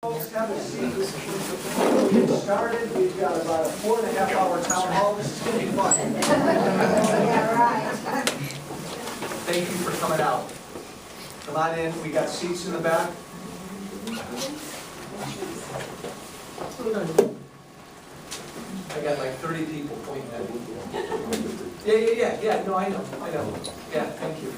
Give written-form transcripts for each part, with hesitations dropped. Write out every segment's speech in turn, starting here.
Folks, have a seat. We've started. We've got about a 4.5-hour town hall. This is going to be fun. Yeah, right. Thank you for coming out. Come on in. We got seats in the back. I got like 30 people pointing at me. Yeah. No, I know. Yeah, thank you.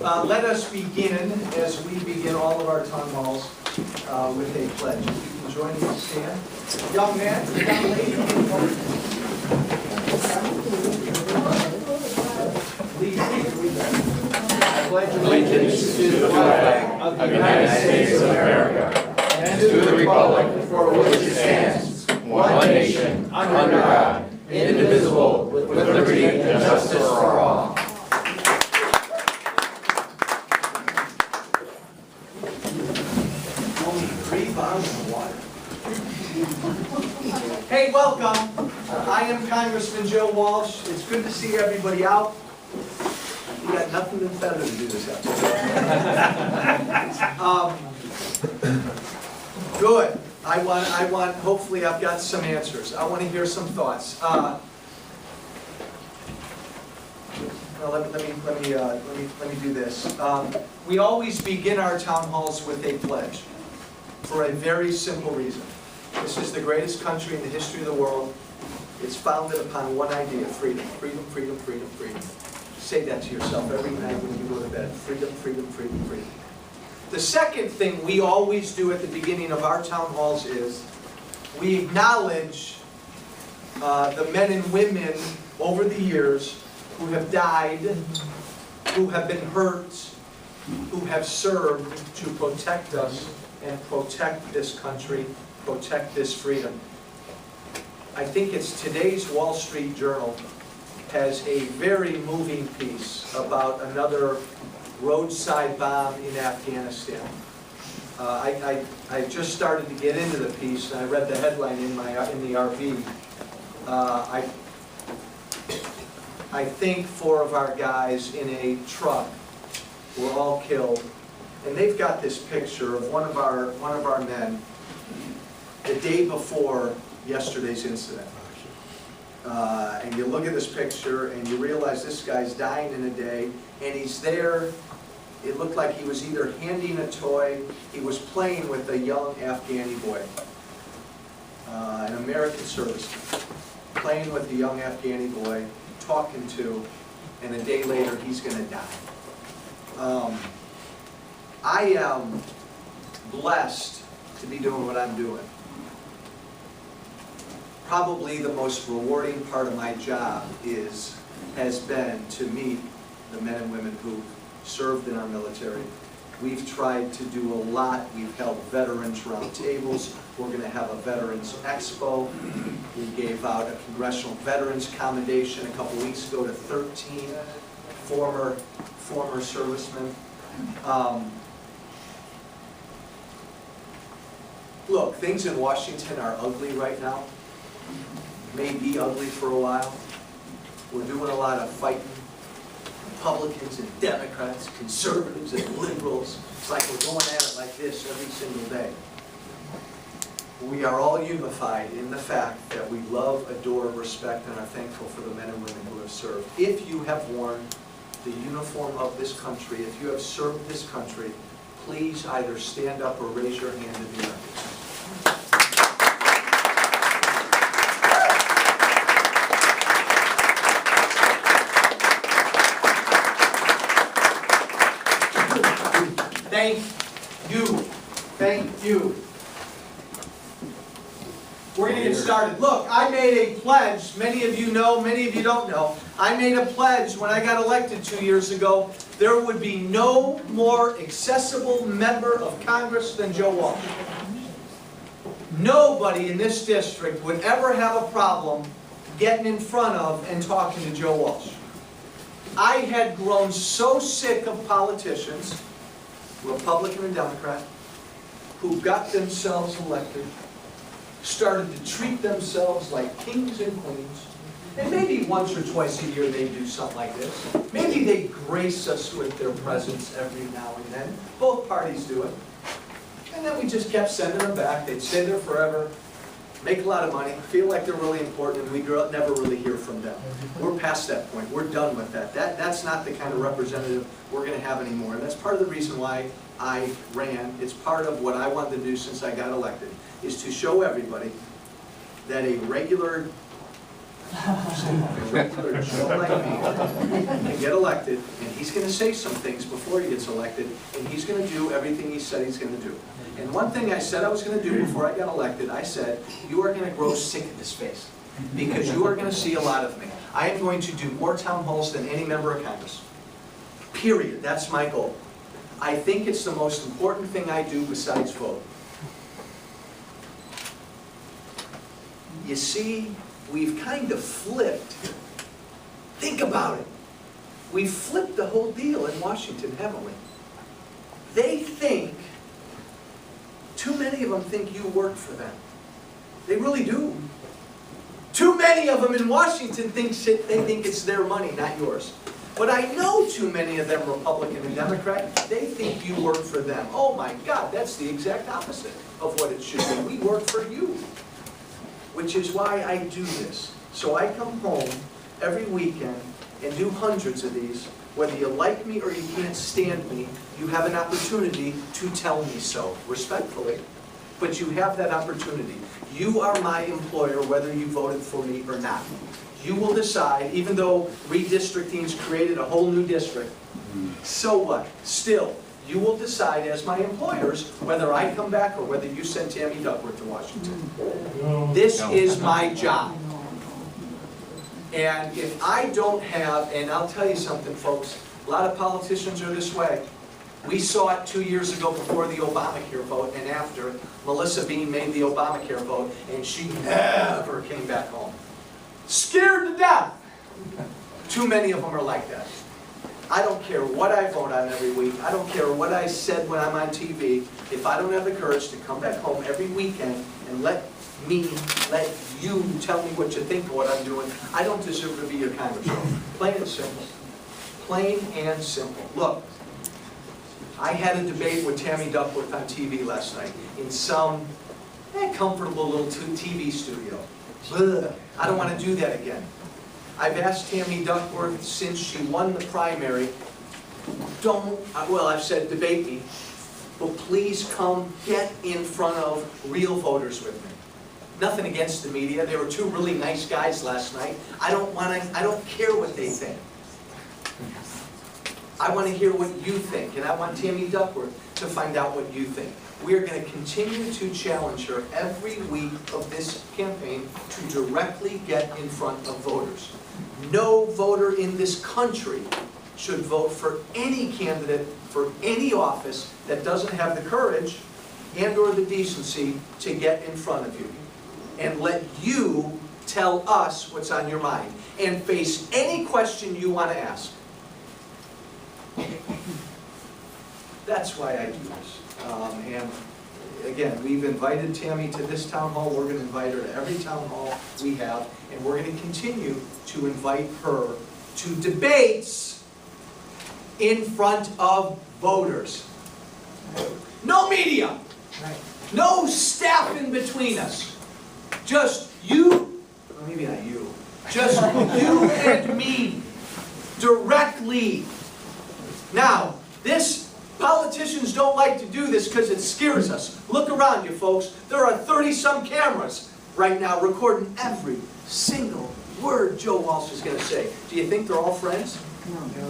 Let us begin, as we begin all of our town halls, with a pledge. If you can join me to stand. Young man, young lady, please read that. I pledge Allegiance to the flag of the United States of America and to the republic for which it stands, one nation, under God, indivisible, with liberty and justice for all. Hey, welcome. I am Congressman Joe Walsh. It's good to see everybody out. You got nothing better to do this afternoon. Good. I want. Hopefully, I've got some answers. I want to hear some thoughts. Let me do this. We always begin our town halls with a pledge for a very simple reason. This is the greatest country in the history of the world. It's founded upon one idea: freedom. Freedom, freedom, freedom, freedom. Say that to yourself every night when you go to bed. Freedom, freedom, freedom, freedom. The second thing we always do at the beginning of our town halls is we acknowledge the men and women over the years who have died, who have been hurt, who have served to protect us and protect this country, protect this freedom. I think it's today's Wall Street Journal has a very moving piece about another roadside bomb in Afghanistan. I just started to get into the piece, and I read the headline in the RV. I think 4 of our guys in a truck were all killed, and they've got this picture of one of our men the day before yesterday's incident. And you look at this picture and you realize this guy's dying in a day, and he's there. It looked like he was either handing a toy, he was playing with a young Afghani boy, an American serviceman, playing with a young Afghani boy, talking to, and a day later he's going to die. I am blessed to be doing what I'm doing. Probably the most rewarding part of my job has been to meet the men and women who served in our military. We've tried to do a lot. We've held veterans round tables. We're going to have a Veterans Expo. We gave out a Congressional Veterans Commendation a couple weeks ago to 13 former servicemen. Look, things in Washington are ugly right now. May be ugly for a while. We're doing a lot of fighting. Republicans and Democrats, conservatives and liberals. It's like we're going at it like this every single day. We are all unified in the fact that we love, adore, respect, and are thankful for the men and women who have served. If you have worn the uniform of this country, if you have served this country, please either stand up or raise your hand in the air. Thank you. Thank you. We're going to get started. Look, I made a pledge. Many of you know, many of you don't know. I made a pledge when I got elected 2 years ago. There would be no more accessible member of Congress than Joe Walsh. Nobody in this district would ever have a problem getting in front of and talking to Joe Walsh. I had grown so sick of politicians, Republican and Democrat, who got themselves elected, started to treat themselves like kings and queens, And maybe once or twice a year they do something like this. Maybe they grace us with their presence every now and then. Both parties do it. And then we just kept sending them back. They'd stay there forever, make a lot of money, feel like they're really important, and we never really hear from them. We're past that point. We're done with that. That's not the kind of representative we're going to have anymore. And that's part of the reason why I ran. It's part of what I wanted to do since I got elected, is to show everybody that a regular Joe like me can get elected, and he's going to say some things before he gets elected, and he's going to do everything he said he's going to do. And one thing I said I was going to do before I got elected, I said, you are going to grow sick of this face, because you are going to see a lot of me. I am going to do more town halls than any member of Congress. Period. That's my goal. I think it's the most important thing I do besides vote. You see, we've kind of flipped. Think about it. We've flipped the whole deal in Washington, haven't we? They think, too many of them think you work for them. They really do. Too many of them in Washington think it's their money, not yours. But I know too many of them, Republican and Democrat, they think you work for them. Oh my God, that's the exact opposite of what it should be. We work for you. Which is why I do this. So I come home every weekend and do hundreds of these. Whether you like me or you can't stand me, you have an opportunity to tell me so, respectfully. But you have that opportunity. You are my employer, whether you voted for me or not. You will decide, even though redistricting's created a whole new district, so what? Still, you will decide as my employers whether I come back or whether you send Tammy Duckworth to Washington. This is my job. And if I don't have, and I'll tell you something, folks, a lot of politicians are this way. We saw it 2 years ago before the Obamacare vote and after. Melissa Bean made the Obamacare vote, and she never came back home. Scared to death. Too many of them are like that. I don't care what I vote on every week. I don't care what I said when I'm on TV. If I don't have the courage to come back home every weekend and let you tell me what you think of what I'm doing, I don't deserve to be your congressman. Plain and simple. Plain and simple. Look, I had a debate with Tammy Duckworth on TV last night in some comfortable little TV studio. Ugh, I don't want to do that again. I've asked Tammy Duckworth since she won the primary, I've said debate me, but please come get in front of real voters with me. Nothing against the media. There were two really nice guys last night. I don't care what they think. I want to hear what you think, and I want Tammy Duckworth to find out what you think. We are going to continue to challenge her every week of this campaign to directly get in front of voters. No voter in this country should vote for any candidate for any office that doesn't have the courage and or the decency to get in front of you and let you tell us what's on your mind and face any question you want to ask. That's why I do this. And again, we've invited Tammy to this town hall. We're going to invite her to every town hall we have, and we're going to continue to invite her to debates in front of voters. No media. No staff in between us. Just you, or maybe not you, just you and me directly. Now, politicians don't like to do this because it scares us. Look around you, folks. There are 30-some cameras right now recording every single word Joe Walsh is going to say. Do you think they're all friends?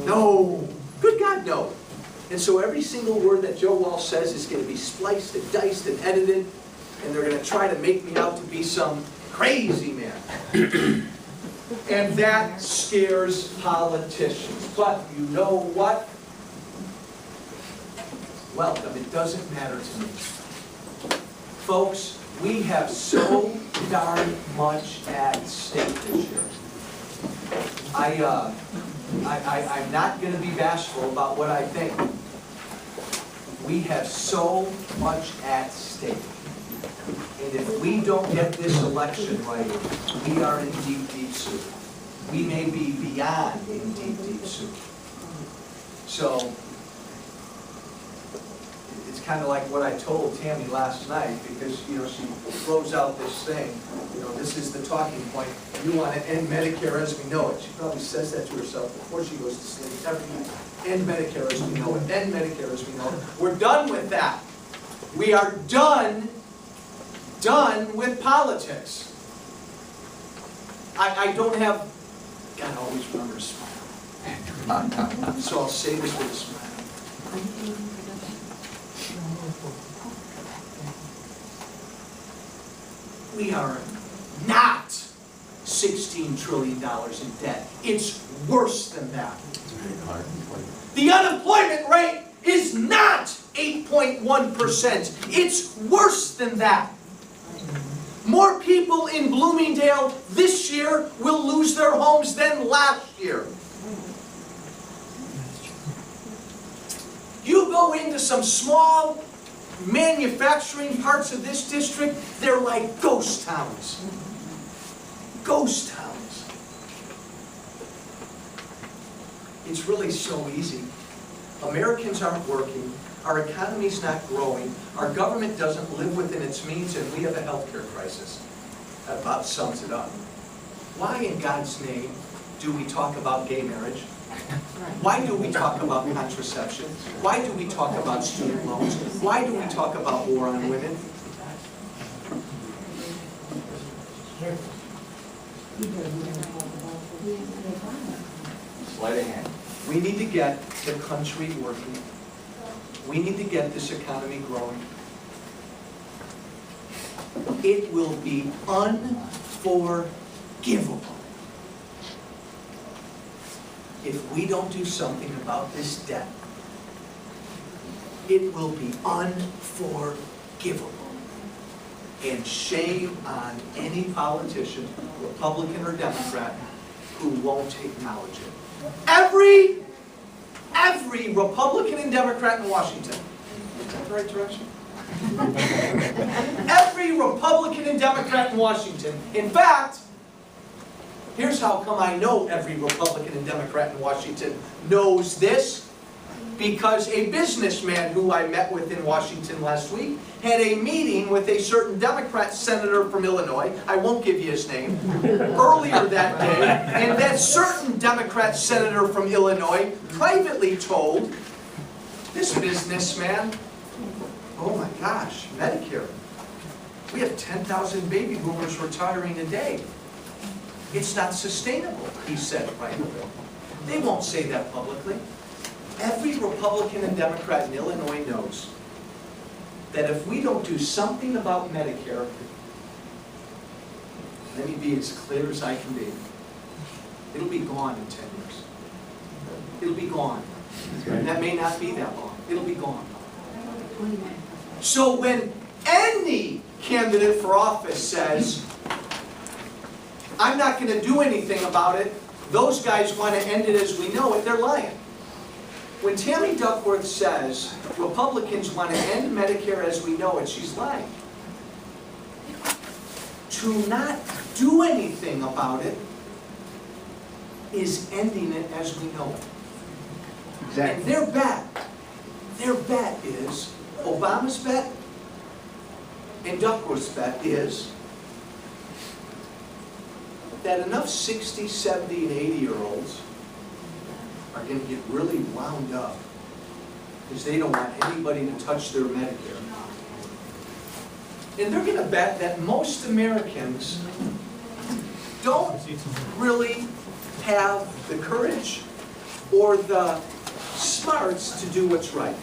No. Good God, no. And so every single word that Joe Walsh says is going to be spliced and diced and edited, and they're going to try to make me out to be some crazy man. And that scares politicians. But you know what? Welcome. It doesn't matter to me. Folks, we have so darn much at stake this year. I'm not going to be bashful about what I think. We have so much at stake. And if we don't get this election right, we are in deep, deep soup. we may be beyond in deep, deep soup. So, it's kind of like what I told Tammy last night, because, you know, she throws out this thing, you know, this is the talking point, you want to end Medicare as we know it. She probably says that to herself before she goes to sleep every night. End Medicare as we know it, end Medicare as we know it. We're done with that. We are done with politics. I don't have, God, always remember to smile. So I'll say this with a smile. We are not $16 trillion in debt. It's worse than that. The unemployment rate is not 8.1%. It's worse than that. More people in Bloomingdale this year will lose their homes than last year. You go into some small manufacturing parts of this district, they're like ghost towns. Ghost towns. It's really so easy. Americans aren't working. Our economy's not growing. Our government doesn't live within its means, and we have a healthcare crisis. That about sums it up. Why in God's name do we talk about gay marriage? Why do we talk about contraception? Why do we talk about student loans? Why do we talk about war on women? Sleight of hand. We need to get the country working. We need to get this economy growing. It will be unforgivable if we don't do something about this debt. It will be unforgivable. And shame on any politician, Republican or Democrat, who won't acknowledge it. Every Republican and Democrat in Washington, is that the right direction? Every Republican and Democrat in Washington. In fact, here's how come I know every Republican and Democrat in Washington knows this. Because a businessman who I met with in Washington last week had a meeting with a certain Democrat senator from Illinois, I won't give you his name, earlier that day, and that certain Democrat senator from Illinois privately told this businessman, oh my gosh, Medicare, we have 10,000 baby boomers retiring a day. It's not sustainable, he said privately. They won't say that publicly. Every Republican and Democrat in Illinois knows that if we don't do something about Medicare, let me be as clear as I can be, it'll be gone in 10 years. It'll be gone. And that may not be that long. It'll be gone. So when any candidate for office says, I'm not going to do anything about it, those guys want to end it as we know it, they're lying. When Tammy Duckworth says Republicans want to end Medicare as we know it, she's lying. To not do anything about it is ending it as we know it. Exactly. And their bet is, Obama's bet and Duckworth's bet is that enough 60, 70, and 80-year-olds are going to get really wound up because they don't want anybody to touch their Medicare. And they're going to bet that most Americans don't really have the courage or the smarts to do what's right.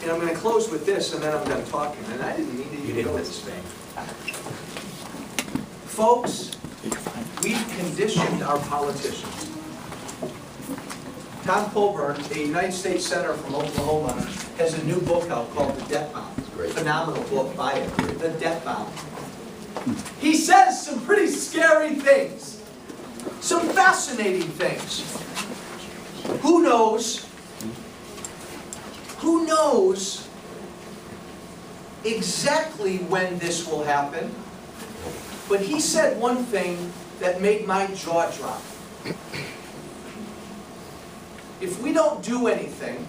And I'm going to close with this, and then I'm done talking. And I didn't mean to even go this way. Folks, we've conditioned our politicians. Tom Colburn, a United States Senator from Oklahoma, has a new book out called The Debt Bound. Phenomenal book, buy it. The Debt Bound. He says some pretty scary things. Some fascinating things. Who knows exactly when this will happen? But he said one thing that made my jaw drop. If we don't do anything,